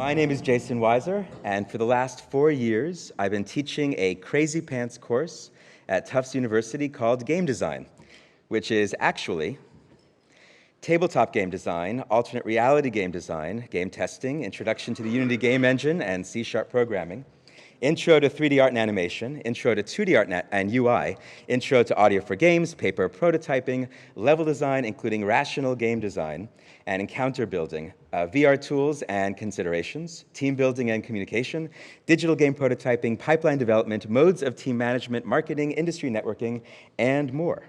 My name is Jason Weiser, and for the last 4 years, I've been teaching a crazy pants course at Tufts University called Game Design, which is actually tabletop game design, alternate reality game design, game testing, introduction to the Unity game engine and C# programming, intro to 3D art and animation, intro to 2D art and UI, intro to audio for games, paper prototyping, level design, including rational game design, and encounter building, VR tools and considerations, team building and communication, digital game prototyping, pipeline development, modes of team management, marketing, industry networking, and more.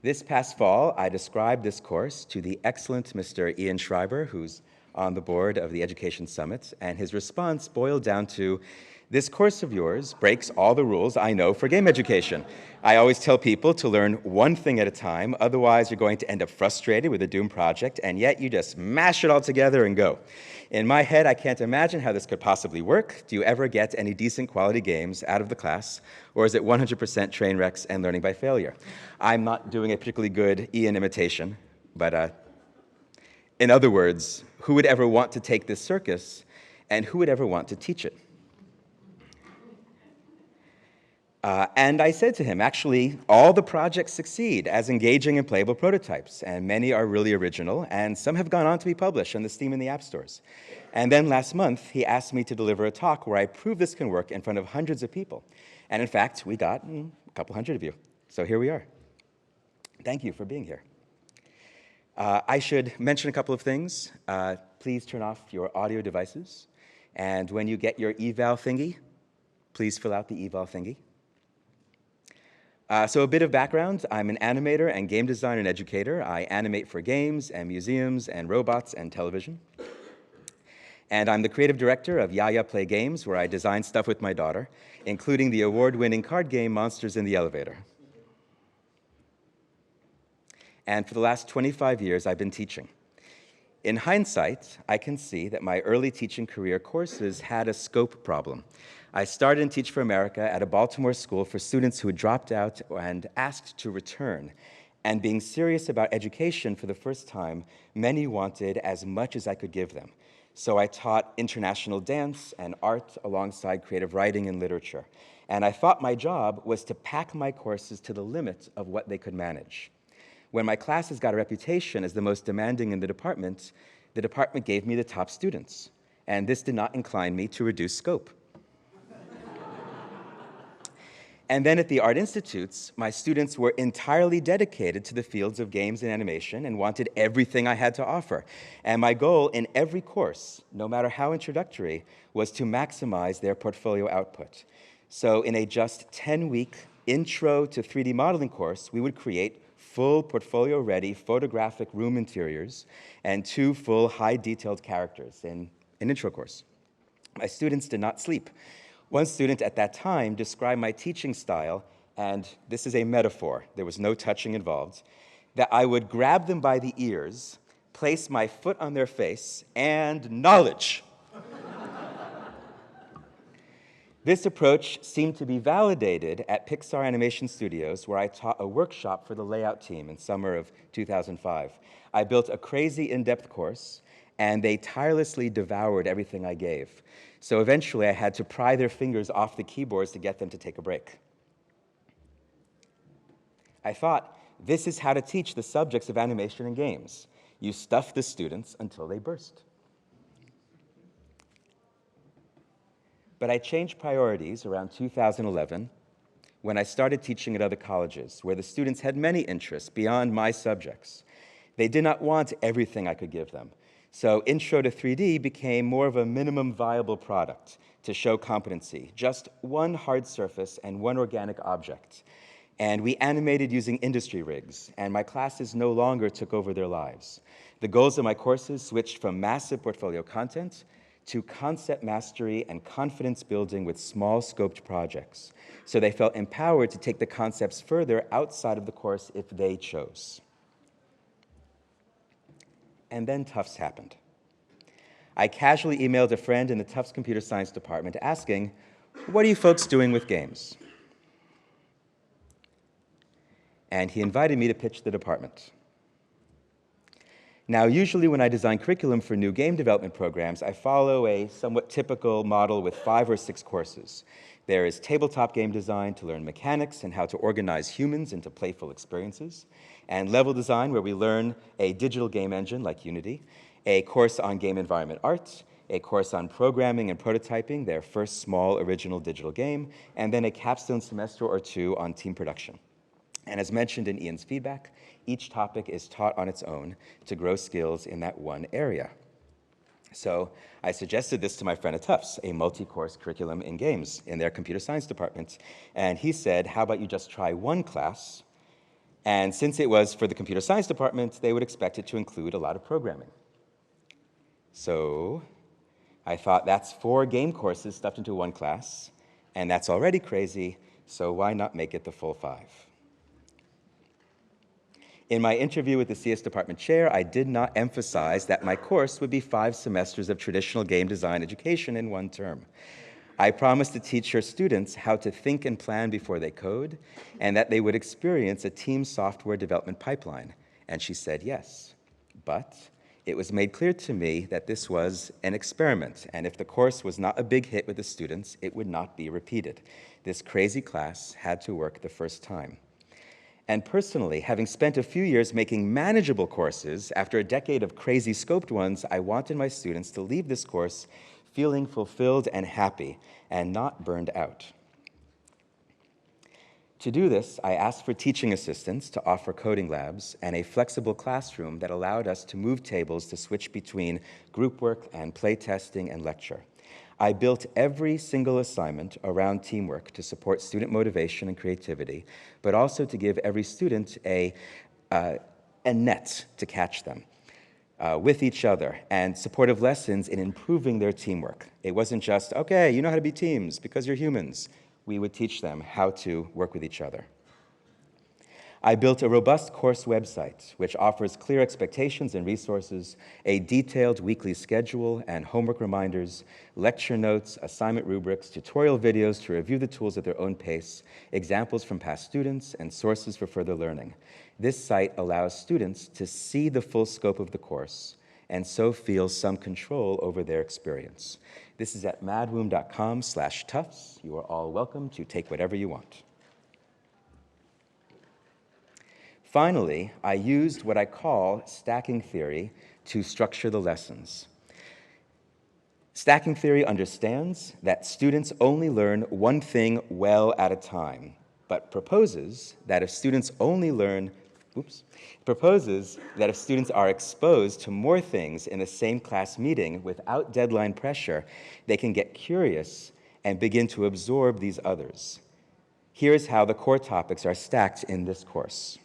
This past fall, I described this course to the excellent Mr. Ian Schreiber, who's on the board of the Education Summit, and his response boiled down to, "This course of yours breaks all the rules I know for game education. I always tell people to learn one thing at a time, otherwise you're going to end up frustrated with a doomed project, and yet you just mash it all together and go. In my head, I can't imagine how this could possibly work. Do you ever get any decent quality games out of the class, or is it 100% train wrecks and learning by failure?" I'm not doing a particularly good Ian imitation, but in other words, who would ever want to take this circus, and who would ever want to teach it? And I said to him, actually, all the projects succeed as engaging and playable prototypes, and many are really original, and some have gone on to be published on the Steam and the App Stores. And then last month, he asked me to deliver a talk where I prove this can work in front of hundreds of people. And in fact, we got a couple hundred of you. So here we are. Thank you for being here. I should mention a couple of things. Please turn off your audio devices. And when you get your eval thingy, please fill out the eval thingy. So a bit of background, I'm an animator and game designer and educator. I animate for games and museums and robots and television. And I'm the creative director of Yaya Play Games, where I design stuff with my daughter, including the award-winning card game Monsters in the Elevator. And for the last 25 years, I've been teaching. In hindsight, I can see that my early teaching career courses had a scope problem. I started in Teach for America at a Baltimore school for students who had dropped out and asked to return. And being serious about education for the first time, many wanted as much as I could give them. So I taught international dance and art alongside creative writing and literature. And I thought my job was to pack my courses to the limit of what they could manage. When my classes got a reputation as the most demanding in the department gave me the top students. And this did not incline me to reduce scope. And then at the Art Institutes, my students were entirely dedicated to the fields of games and animation and wanted everything I had to offer. And my goal in every course, no matter how introductory, was to maximize their portfolio output. So in a just 10-week intro to 3D modeling course, we would create full portfolio-ready photographic room interiors and 2 full high-detailed characters in an intro course. My students did not sleep. One student at that time described my teaching style, and this is a metaphor, there was no touching involved, that I would grab them by the ears, place my foot on their face, and knowledge. This approach seemed to be validated at Pixar Animation Studios, where I taught a workshop for the layout team in summer of 2005. I built a crazy in-depth course, and they tirelessly devoured everything I gave. So eventually, I had to pry their fingers off the keyboards to get them to take a break. I thought, this is how to teach the subjects of animation and games. You stuff the students until they burst. But I changed priorities around 2011 when I started teaching at other colleges, where the students had many interests beyond my subjects. They did not want everything I could give them. So Intro to 3D became more of a minimum viable product to show competency, just one hard surface and one organic object. And we animated using industry rigs, and my classes no longer took over their lives. The goals of my courses switched from massive portfolio content to concept mastery and confidence building with small scoped projects. So they felt empowered to take the concepts further outside of the course if they chose. And then Tufts happened. I casually emailed a friend in the Tufts Computer Science Department asking, "What are you folks doing with games?" And he invited me to pitch the department. Now, usually when I design curriculum for new game development programs, I follow a somewhat typical model with 5 or 6 courses. There is tabletop game design to learn mechanics and how to organize humans into playful experiences, and level design where we learn a digital game engine like Unity, a course on game environment art, a course on programming and prototyping, their first small original digital game, and then a capstone semester or 2 on team production. And as mentioned in Ian's feedback, each topic is taught on its own to grow skills in that one area. So I suggested this to my friend at Tufts, a multi-course curriculum in games in their computer science department. And he said, how about you just try one class? And since it was for the computer science department, they would expect it to include a lot of programming. So I thought that's 4 game courses stuffed into one class, and that's already crazy, so why not make it the full 5? In my interview with the CS department chair, I did not emphasize that my course would be 5 semesters of traditional game design education in one term. I promised to teach her students how to think and plan before they code, and that they would experience a team software development pipeline. And she said yes. But it was made clear to me that this was an experiment, and if the course was not a big hit with the students, it would not be repeated. This crazy class had to work the first time. And personally, having spent a few years making manageable courses, after a decade of crazy scoped ones, I wanted my students to leave this course feeling fulfilled and happy, and not burned out. To do this, I asked for teaching assistants to offer coding labs and a flexible classroom that allowed us to move tables to switch between group work and playtesting and lecture. I built every single assignment around teamwork to support student motivation and creativity, but also to give every student a net to catch them with each other, and supportive lessons in improving their teamwork. It wasn't just, okay, you know how to be teams because you're humans. We would teach them how to work with each other. I built a robust course website which offers clear expectations and resources, a detailed weekly schedule and homework reminders, lecture notes, assignment rubrics, tutorial videos to review the tools at their own pace, examples from past students, and sources for further learning. This site allows students to see the full scope of the course and so feel some control over their experience. This is at madwomb.com/Tufts. You are all welcome to take whatever you want. Finally, I used what I call stacking theory to structure the lessons. Stacking theory understands that students only learn one thing well at a time, but proposes that if students are exposed to more things in the same class meeting without deadline pressure, they can get curious and begin to absorb these others. Here's how the core topics are stacked in this course.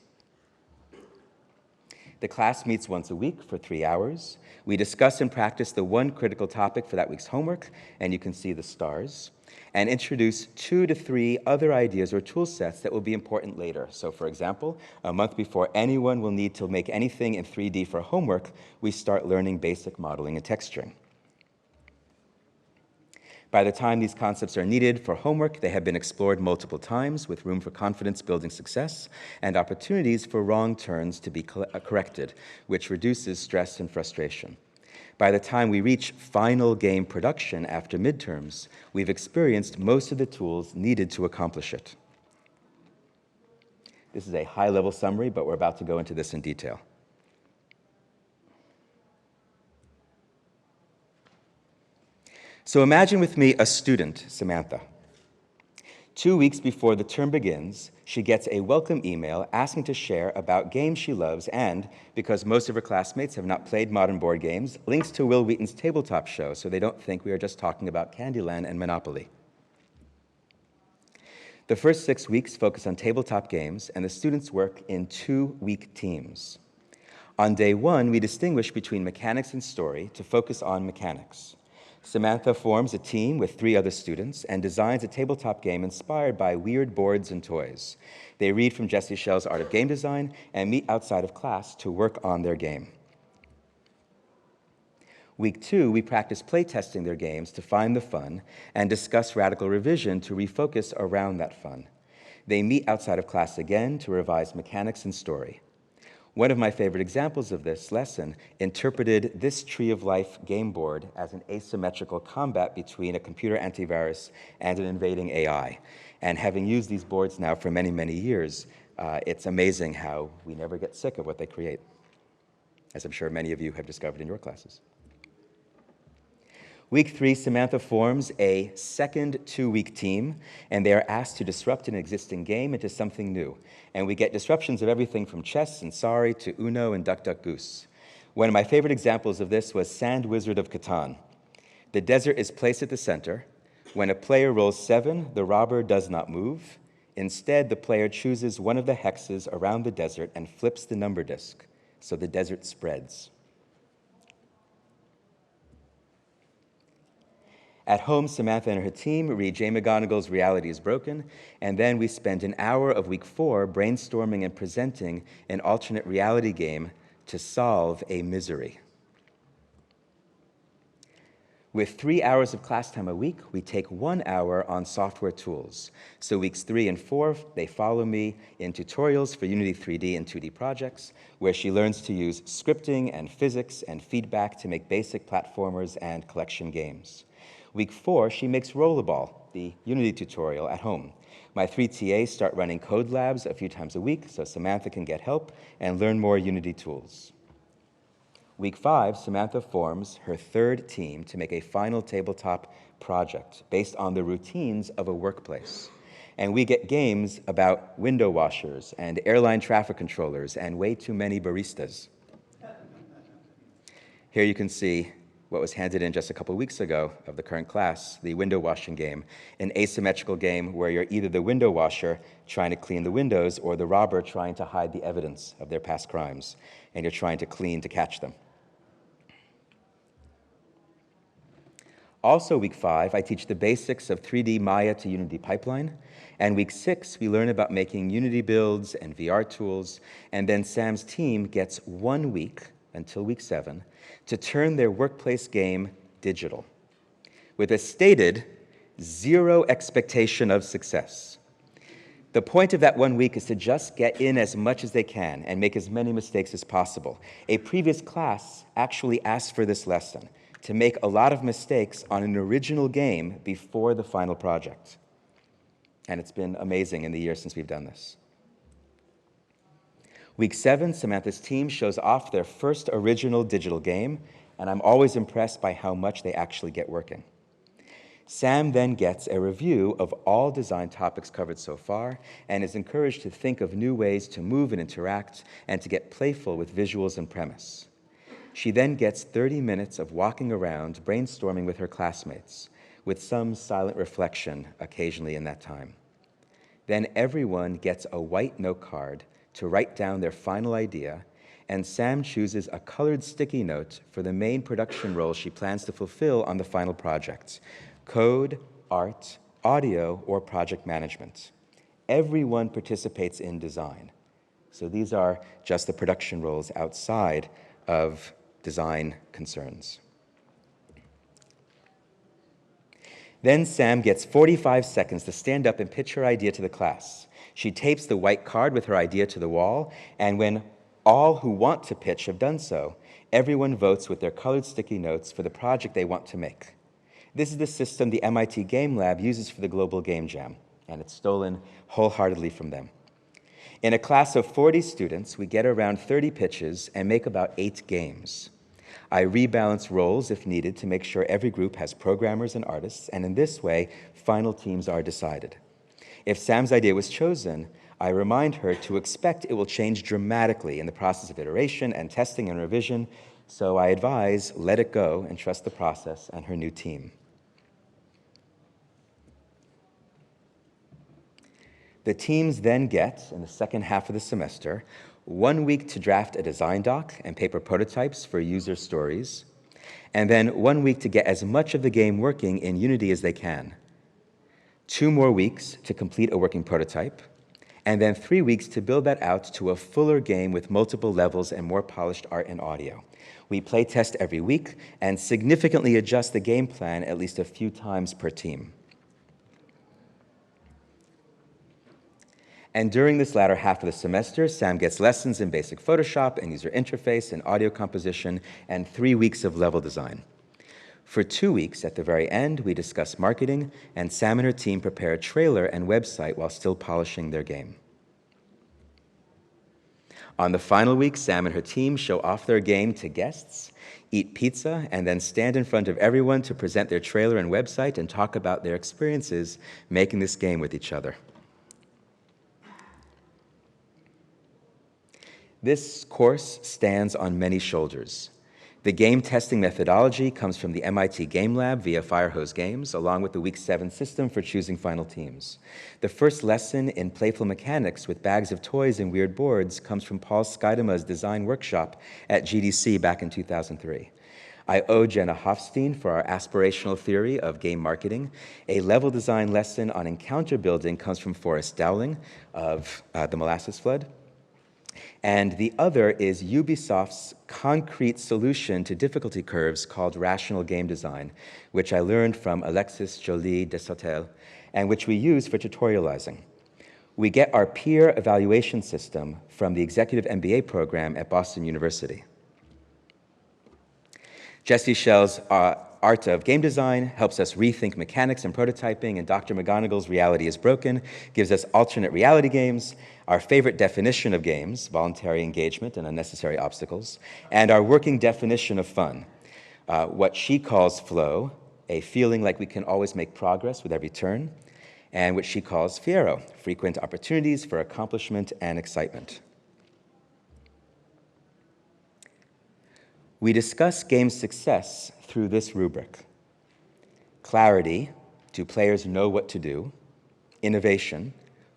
The class meets once a week for 3 hours. We discuss and practice the one critical topic for that week's homework, and you can see the stars, and introduce 2 to 3 other ideas or tool sets that will be important later. So for example, a month before anyone will need to make anything in 3D for homework, we start learning basic modeling and texturing. By the time these concepts are needed for homework, they have been explored multiple times with room for confidence-building success and opportunities for wrong turns to be corrected, which reduces stress and frustration. By the time we reach final game production after midterms, we've experienced most of the tools needed to accomplish it. This is a high-level summary, but we're about to go into this in detail. So imagine with me a student, Samantha. 2 weeks before the term begins, she gets a welcome email asking to share about games she loves and, because most of her classmates have not played modern board games, links to Will Wheaton's tabletop show so they don't think we are just talking about Candyland and Monopoly. The first 6 weeks focus on tabletop games, and the students work in 2-week teams. On day 1, we distinguish between mechanics and story to focus on mechanics. Samantha forms a team with 3 other students and designs a tabletop game inspired by weird boards and toys. They read from Jesse Schell's Art of Game Design and meet outside of class to work on their game. Week 2, we practice playtesting their games to find the fun and discuss radical revision to refocus around that fun. They meet outside of class again to revise mechanics and story. One of my favorite examples of this lesson interpreted this Tree of Life game board as an asymmetrical combat between a computer antivirus and an invading AI. And having used these boards now for many, many years, it's amazing how we never get sick of what they create, as I'm sure many of you have discovered in your classes. Week 3, Samantha forms a second 2-week team, and they are asked to disrupt an existing game into something new. And we get disruptions of everything from chess and Sorry to Uno and Duck, Duck, Goose. One of my favorite examples of this was Sand Wizard of Catan. The desert is placed at the center. When a player rolls 7, the robber does not move. Instead, the player chooses one of the hexes around the desert and flips the number disc, so the desert spreads. At home, Samantha and her team read Jay McGonigal's Reality is Broken, and then we spend an hour of week 4 brainstorming and presenting an alternate reality game to solve a misery. With 3 hours of class time a week, we take 1 hour on software tools. So weeks 3 and 4, they follow me in tutorials for Unity 3D and 2D projects, where she learns to use scripting and physics and feedback to make basic platformers and collection games. Week 4, she makes Rollerball, the Unity tutorial, at home. My 3 TAs start running code labs a few times a week so Samantha can get help and learn more Unity tools. Week 5, Samantha forms her 3rd team to make a final tabletop project based on the routines of a workplace. And we get games about window washers and airline traffic controllers and way too many baristas. Here you can see what was handed in just a couple weeks ago of the current class, the window washing game, an asymmetrical game where you're either the window washer trying to clean the windows or the robber trying to hide the evidence of their past crimes, and you're trying to clean to catch them. Also week 5, I teach the basics of 3D Maya to Unity pipeline, and week 6, we learn about making Unity builds and VR tools, and then Sam's team gets 1 week, until week 7, to turn their workplace game digital, with a stated 0 expectation of success. The point of that 1 week is to just get in as much as they can and make as many mistakes as possible. A previous class actually asked for this lesson, to make a lot of mistakes on an original game before the final project. And it's been amazing in the years since we've done this. Week 7, Samantha's team shows off their first original digital game, and I'm always impressed by how much they actually get working. Sam then gets a review of all design topics covered so far and is encouraged to think of new ways to move and interact and to get playful with visuals and premise. She then gets 30 minutes of walking around, brainstorming with her classmates, with some silent reflection occasionally in that time. Then everyone gets a white note card to write down their final idea, and Sam chooses a colored sticky note for the main production role she plans to fulfill on the final project: code, art, audio, or project management. Everyone participates in design. So these are just the production roles outside of design concerns. Then Sam gets 45 seconds to stand up and pitch her idea to the class. She tapes the white card with her idea to the wall, and when all who want to pitch have done so, everyone votes with their colored sticky notes for the project they want to make. This is the system the MIT Game Lab uses for the Global Game Jam, and it's stolen wholeheartedly from them. In a class of 40 students, we get around 30 pitches and make about 8 games. I rebalance roles if needed to make sure every group has programmers and artists, and in this way, final teams are decided. If Sam's idea was chosen, I remind her to expect it will change dramatically in the process of iteration and testing and revision, so I advise let it go and trust the process and her new team. The teams then get, in the second half of the semester, 1 week to draft a design doc and paper prototypes for user stories, and then 1 week to get as much of the game working in Unity as they can. 2 more weeks to complete a working prototype, and then 3 weeks to build that out to a fuller game with multiple levels and more polished art and audio. We play test every week and significantly adjust the game plan at least a few times per team. And during this latter half of the semester, Sam gets lessons in basic Photoshop and user interface and audio composition and 3 weeks of level design. For 2 weeks, at the very end, we discuss marketing, and Sam and her team prepare a trailer and website while still polishing their game. On the final week, Sam and her team show off their game to guests, eat pizza, and then stand in front of everyone to present their trailer and website and talk about their experiences making this game with each other. This course stands on many shoulders. The game testing methodology comes from the MIT Game Lab via Firehose Games, along with the Week 7 system for choosing final teams. The first lesson in playful mechanics with bags of toys and weird boards comes from Paul Skidema's design workshop at GDC back in 2003. I owe Jenna Hofstein for our aspirational theory of game marketing. A level design lesson on encounter building comes from Forrest Dowling of The Molasses Flood. And the other is Ubisoft's concrete solution to difficulty curves called rational game design, which I learned from Alexis Joly de Sautel, and which we use for tutorializing. We get our peer evaluation system from the Executive MBA program at Boston University. Jesse Schell's Art of Game Design helps us rethink mechanics and prototyping, and Dr. McGonigal's Reality is Broken gives us alternate reality games, our favorite definition of games, voluntary engagement and unnecessary obstacles, and our working definition of fun, what she calls flow, a feeling like we can always make progress with every turn, and what she calls fiero, frequent opportunities for accomplishment and excitement. We discuss game success through this rubric: clarity, do players know what to do? Innovation,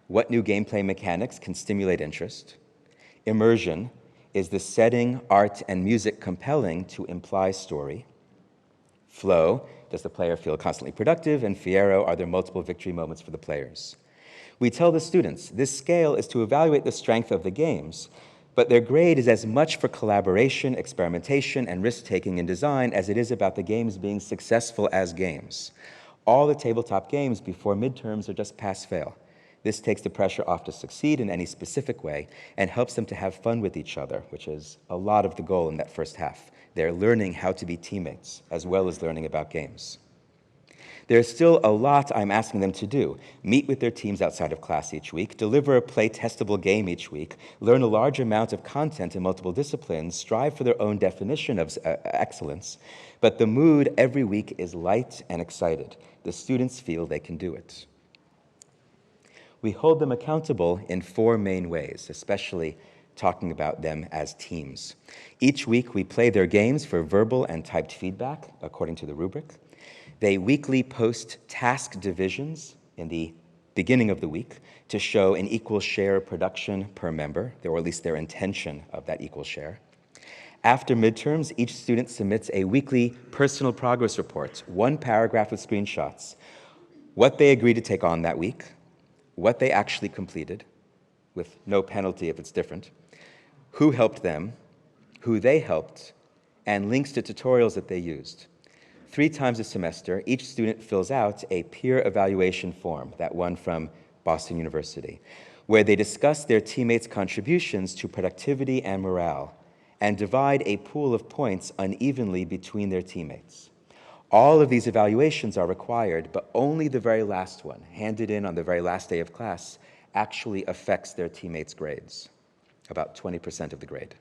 what new gameplay mechanics can stimulate interest? Immersion, is the setting, art, and music compelling to imply story? Flow, does the player feel constantly productive? And fiero, are there multiple victory moments for the players? We tell the students this scale is to evaluate the strength of the games, but their grade is as much for collaboration, experimentation, and risk-taking in design as it is about the games being successful as games. All the tabletop games before midterms are just pass-fail. This takes the pressure off to succeed in any specific way and helps them to have fun with each other, which is a lot of the goal in that first half. They're learning how to be teammates, as well as learning about games. There's still a lot I'm asking them to do: meet with their teams outside of class each week, deliver a play-testable game each week, learn a large amount of content in multiple disciplines, strive for their own definition of excellence. But the mood every week is light and excited. The students feel they can do it. We hold them accountable in 4 main ways, especially talking about them as teams. Each week, we play their games for verbal and typed feedback, according to the rubric. They weekly post task divisions in the beginning of the week to show an equal share of production per member, or at least their intention of that equal share. After midterms, each student submits a weekly personal progress report, 1 paragraph with screenshots, what they agreed to take on that week, what they actually completed, with no penalty if it's different, who helped them, who they helped, and links to tutorials that they used. 3 times a semester, each student fills out a peer evaluation form, that one from Boston University, where they discuss their teammates' contributions to productivity and morale, and divide a pool of points unevenly between their teammates. All of these evaluations are required, but only the very last one, handed in on the very last day of class, actually affects their teammates' grades, about 20% of the grade.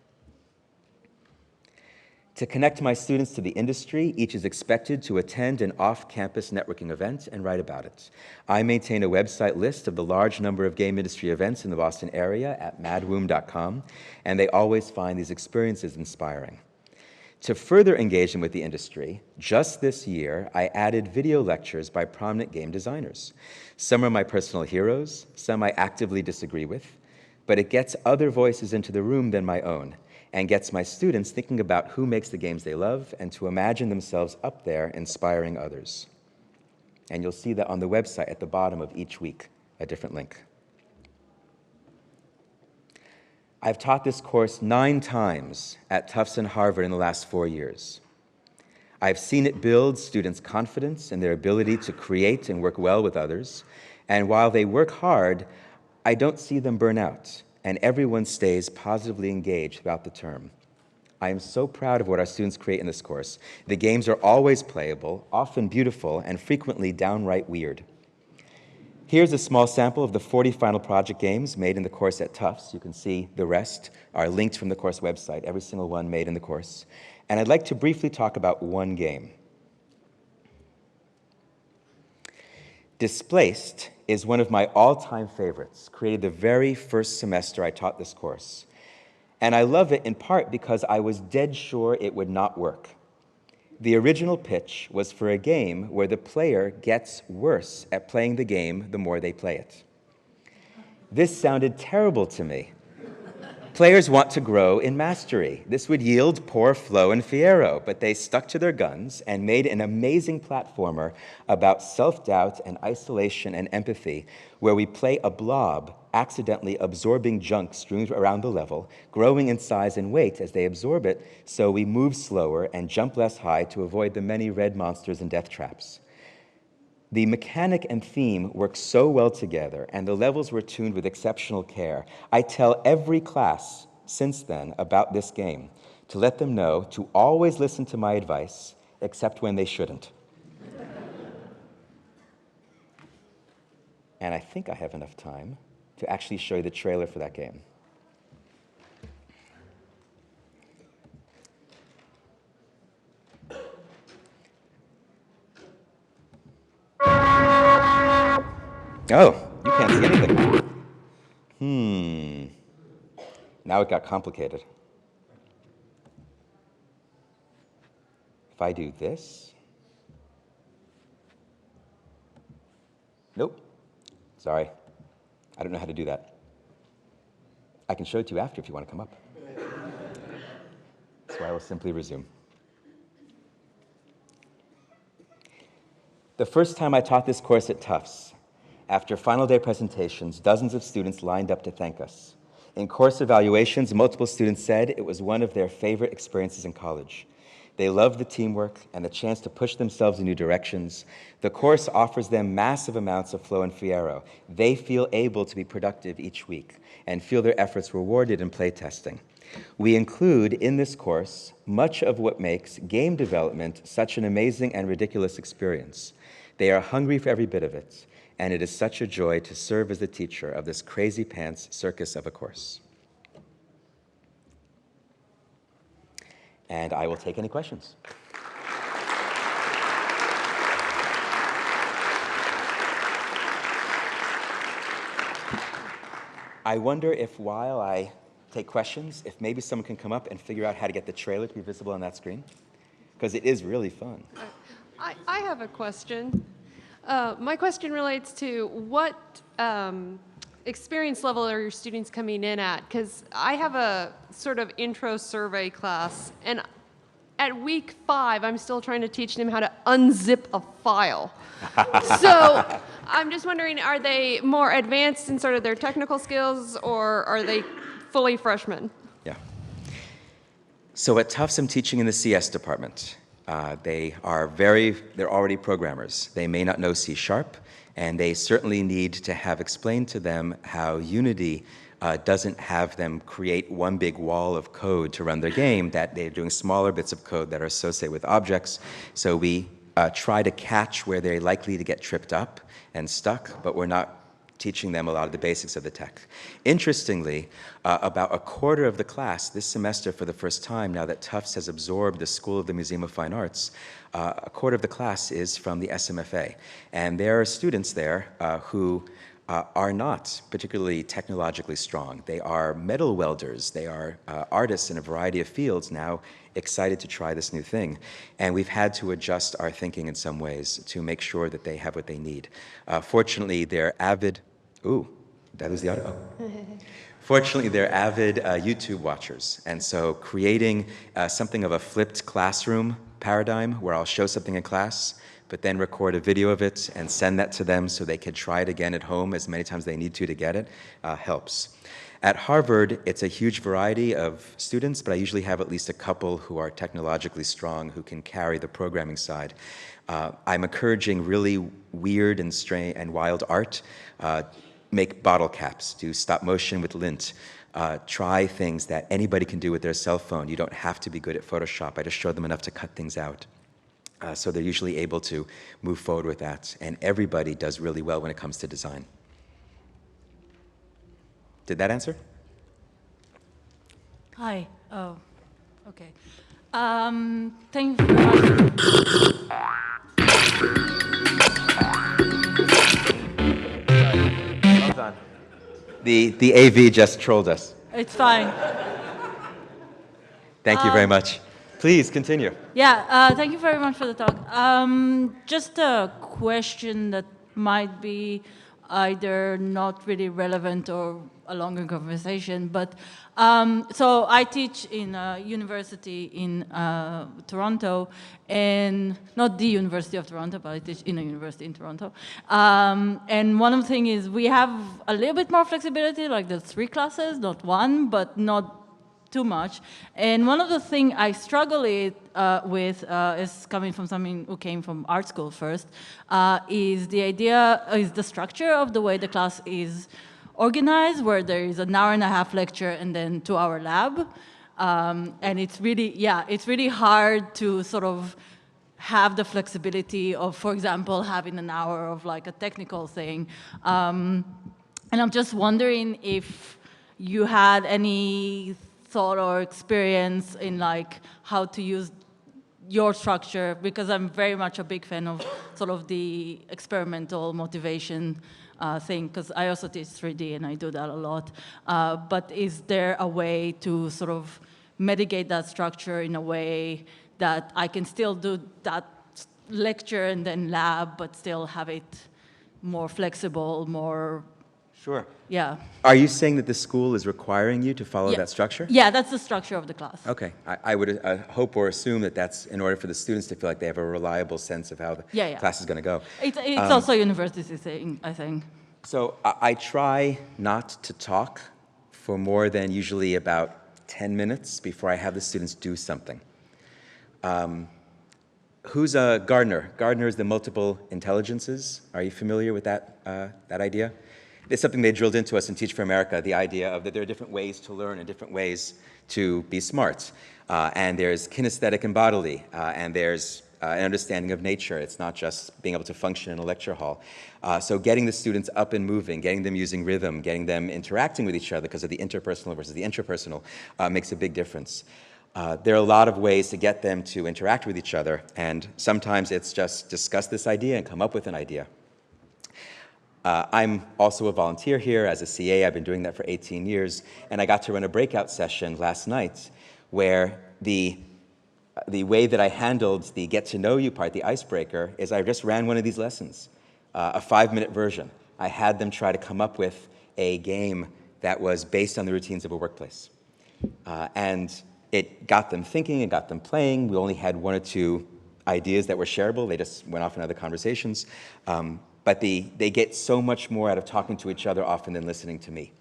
To connect my students to the industry, each is expected to attend an off-campus networking event and write about it. I maintain a website list of the large number of game industry events in the Boston area at madwomb.com, and they always find these experiences inspiring. To further engage them with the industry, just this year, I added video lectures by prominent game designers. Some are my personal heroes, some I actively disagree with, but it gets other voices into the room than my own, and gets my students thinking about who makes the games they love and to imagine themselves up there inspiring others. And you'll see that on the website at the bottom of each week, a different link. I've taught this course 9 times at Tufts and Harvard in the last 4 years. I've seen it build students' confidence in their ability to create and work well with others, and while they work hard, I don't see them burn out, and everyone stays positively engaged throughout the term. I am so proud of what our students create in this course. The games are always playable, often beautiful, and frequently downright weird. Here's a small sample of the 40 final project games made in the course at Tufts. You can see the rest are linked from the course website, every single one made in the course. And I'd like to briefly talk about one game. Displaced is one of my all-time favorites, created the very first semester I taught this course. And I love it in part because I was dead sure it would not work. The original pitch was for a game where the player gets worse at playing the game the more they play it. This sounded terrible to me. Players want to grow in mastery. This would yield poor Flo and Fierro, but they stuck to their guns and made an amazing platformer about self-doubt and isolation and empathy, where we play a blob accidentally absorbing junk strewn around the level, growing in size and weight as they absorb it, so we move slower and jump less high to avoid the many red monsters and death traps. The mechanic and theme work so well together, and the levels were tuned with exceptional care. I tell every class since then about this game to let them know to always listen to my advice, except when they shouldn't. And I think I have enough time to actually show you the trailer for that game. Oh, you can't see anything. Now it got complicated. If I do this. Nope. Sorry. I don't know how to do that. I can show it to you after if you want to come up. So I will simply resume. The first time I taught this course at Tufts, after final day presentations, dozens of students lined up to thank us. In course evaluations, multiple students said it was one of their favorite experiences in college. They loved the teamwork and the chance to push themselves in new directions. The course offers them massive amounts of Flo and Fierro. They feel able to be productive each week and feel their efforts rewarded in playtesting. We include in this course much of what makes game development such an amazing and ridiculous experience. They are hungry for every bit of it, and it is such a joy to serve as the teacher of this crazy pants circus of a course. And I will take any questions. I wonder if while I take questions, if maybe someone can come up and figure out how to get the trailer to be visible on that screen, because it is really fun. I have a question. My question relates to what experience level are your students coming in at? Because I have a sort of intro survey class, and at week 5, I'm still trying to teach them how to unzip a file. So I'm just wondering, are they more advanced in sort of their technical skills, or are they fully freshmen? Yeah. So at Tufts, I'm teaching in the CS department. They're already programmers. They may not know C#, and they certainly need to have explained to them how Unity doesn't have them create one big wall of code to run their game, that they're doing smaller bits of code that are associated with objects. So we try to catch where they're likely to get tripped up and stuck, but we're not teaching them a lot of the basics of the tech. Interestingly, about a quarter of the class this semester for the first time, now that Tufts has absorbed the School of the Museum of Fine Arts, a quarter of the class is from the SMFA. And there are students there who are not particularly technologically strong. They are metal welders. They are artists in a variety of fields now excited to try this new thing. And we've had to adjust our thinking in some ways to make sure that they have what they need. Fortunately, they're avid... Ooh, that was the audio. Oh. Fortunately, they're avid YouTube watchers. And so creating something of a flipped classroom paradigm where I'll show something in class, but then record a video of it and send that to them so they can try it again at home as many times as they need to get it, helps. At Harvard, it's a huge variety of students, but I usually have at least a couple who are technologically strong who can carry the programming side. I'm encouraging really weird and strange and wild art. make bottle caps, do stop motion with lint, try things that anybody can do with their cell phone. You don't have to be good at Photoshop. I just show them enough to cut things out. So they're usually able to move forward with that. And everybody does really well when it comes to design. Did that answer? Hi. Oh, okay. Thank you very much. Well done. The AV just trolled us. It's fine. Thank you very much. Please continue. Yeah, thank you very much for the talk. Just a question that might be either not really relevant or a longer conversation, but so I teach in a university in Toronto, and not the University of Toronto, but I teach in a university in Toronto. And one of the things is we have a little bit more flexibility, like there's 3 classes, not 1, but not too much. And one of the things I struggle with is coming from someone who came from art school first, is the structure of the way the class is organized, where there is an hour and a half lecture and then 2-hour lab. And it's really hard to sort of have the flexibility of, for example, having an hour of like a technical thing. And I'm just wondering if you had any thought or experience in like how to use your structure, because I'm very much a big fan of sort of the experimental motivation thing, because I also teach 3D and I do that a lot. But is there a way to sort of mitigate that structure in a way that I can still do that lecture and then lab, but still have it more flexible, more... Sure. Yeah. Are you saying that the school is requiring you to follow that structure? Yeah, that's the structure of the class. Okay. I would hope or assume that that's in order for the students to feel like they have a reliable sense of how the class is going to go. It's also university thing, I think. So I try not to talk for more than usually about 10 minutes before I have the students do something. Who's a Gardner? Gardner is the multiple intelligences. Are you familiar with that idea? It's something they drilled into us in Teach for America, the idea of that there are different ways to learn and different ways to be smart. And there's kinesthetic and bodily, and there's an understanding of nature. It's not just being able to function in a lecture hall. So getting the students up and moving, getting them using rhythm, getting them interacting with each other because of the interpersonal versus the intrapersonal makes a big difference. There are a lot of ways to get them to interact with each other, and sometimes it's just discuss this idea and come up with an idea. I'm also a volunteer here as a CA. I've been doing that for 18 years, and I got to run a breakout session last night where the way that I handled the get to know you part, the icebreaker, is I just ran one of these lessons, a 5-minute version. I had them try to come up with a game that was based on the routines of a workplace. And it got them thinking, it got them playing. We only had 1 or 2 ideas that were shareable. They just went off in other conversations. But they get so much more out of talking to each other often than listening to me.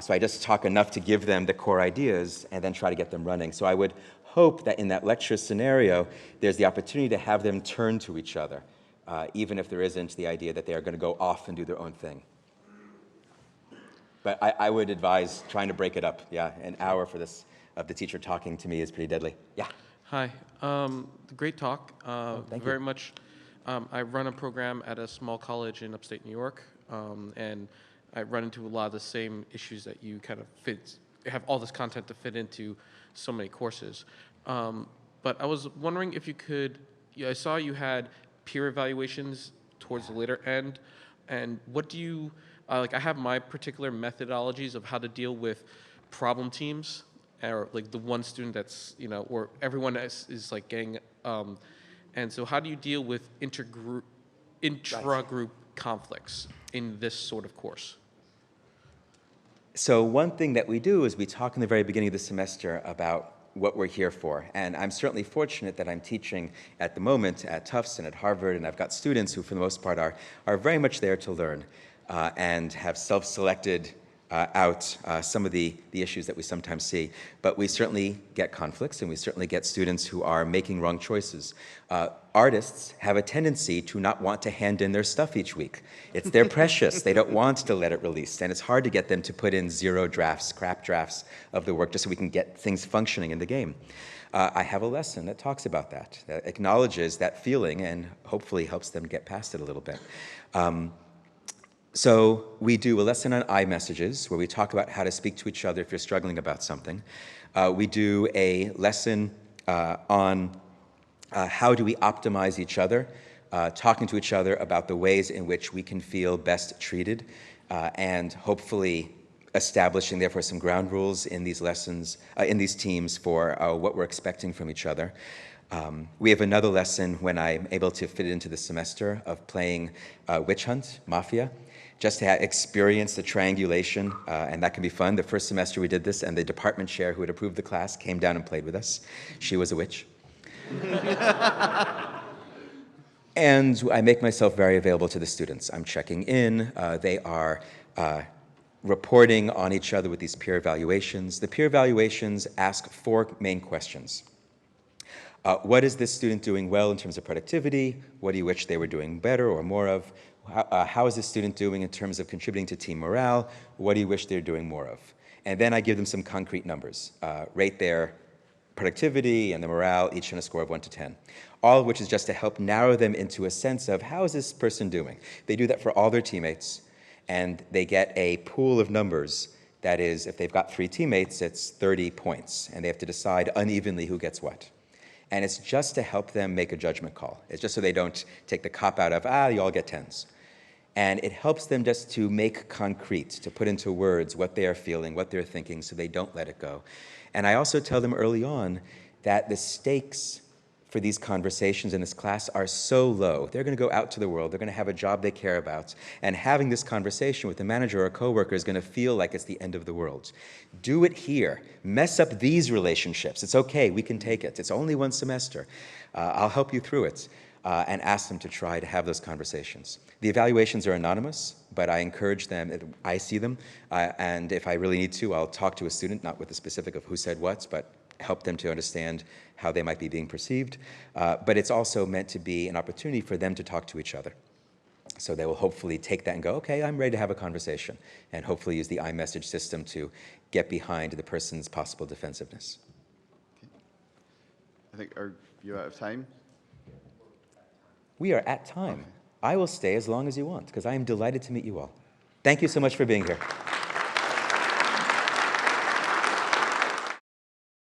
So I just talk enough to give them the core ideas and then try to get them running. So I would hope that in that lecture scenario, there's the opportunity to have them turn to each other, even if there isn't the idea that they are going to go off and do their own thing. But I would advise trying to break it up. Yeah, an hour for this of the teacher talking to me is pretty deadly. Yeah. Hi. Great talk. Thank very you. much. I run a program at a small college in upstate New York, and I run into a lot of the same issues that you kind of have all this content to fit into so many courses. But I was wondering if you could, I saw you had peer evaluations towards the later end, and what do you, like I have my particular methodologies of how to deal with problem teams, or like the one student that's, or everyone is like getting, and so how do you deal with intra-group conflicts in this sort of course? So one thing that we do is we talk in the very beginning of the semester about what we're here for. And I'm certainly fortunate that I'm teaching at the moment at Tufts and at Harvard, and I've got students who, for the most part, are very much there to learn and have self-selected out some of the issues that we sometimes see. But we certainly get conflicts, and we certainly get students who are making wrong choices. Artists have a tendency to not want to hand in their stuff each week. It's their precious. They don't want to let it release. And it's hard to get them to put in 0 drafts, scrap drafts of the work just so we can get things functioning in the game. I have a lesson that talks about that acknowledges that feeling and hopefully helps them get past it a little bit. So we do a lesson on iMessages where we talk about how to speak to each other if you're struggling about something. We do a lesson on how do we optimize each other, talking to each other about the ways in which we can feel best treated, and hopefully establishing, therefore, some ground rules in these lessons, in these teams for what we're expecting from each other. We have another lesson when I'm able to fit it into the semester of playing Witch Hunt, Mafia, just to experience the triangulation, and that can be fun. The first semester we did this, and the department chair who had approved the class came down and played with us. She was a witch. And I make myself very available to the students. I'm checking in. They are reporting on each other with these peer evaluations. The peer evaluations ask 4 main questions. What is this student doing well in terms of productivity? What do you wish they were doing better or more of? How is this student doing in terms of contributing to team morale? What do you wish they're doing more of? And then I give them some concrete numbers. Rate their productivity and the morale, each on a score of 1 to 10. All of which is just to help narrow them into a sense of how is this person doing? They do that for all their teammates, and they get a pool of numbers. That is, if they've got 3 teammates, it's 30 points, and they have to decide unevenly who gets what. And it's just to help them make a judgment call. It's just so they don't take the cop-out of, you all get 10s. And it helps them just to make concrete, to put into words what they are feeling, what they're thinking, so they don't let it go. And I also tell them early on that the stakes for these conversations in this class are so low. They're going to go out to the world. They're going to have a job they care about. And having this conversation with a manager or a coworker is going to feel like it's the end of the world. Do it here. Mess up these relationships. It's okay. We can take it. It's only 1 semester. I'll help you through it. And ask them to try to have those conversations. The evaluations are anonymous, but I encourage them. I see them. And if I really need to, I'll talk to a student, not with the specific of who said what, but help them to understand how they might be being perceived. But it's also meant to be an opportunity for them to talk to each other. So they will hopefully take that and go, okay, I'm ready to have a conversation, and hopefully use the iMessage system to get behind the person's possible defensiveness. Okay. I think, are you out of time? We are at time. Okay. I will stay as long as you want, because I am delighted to meet you all. Thank you so much for being here.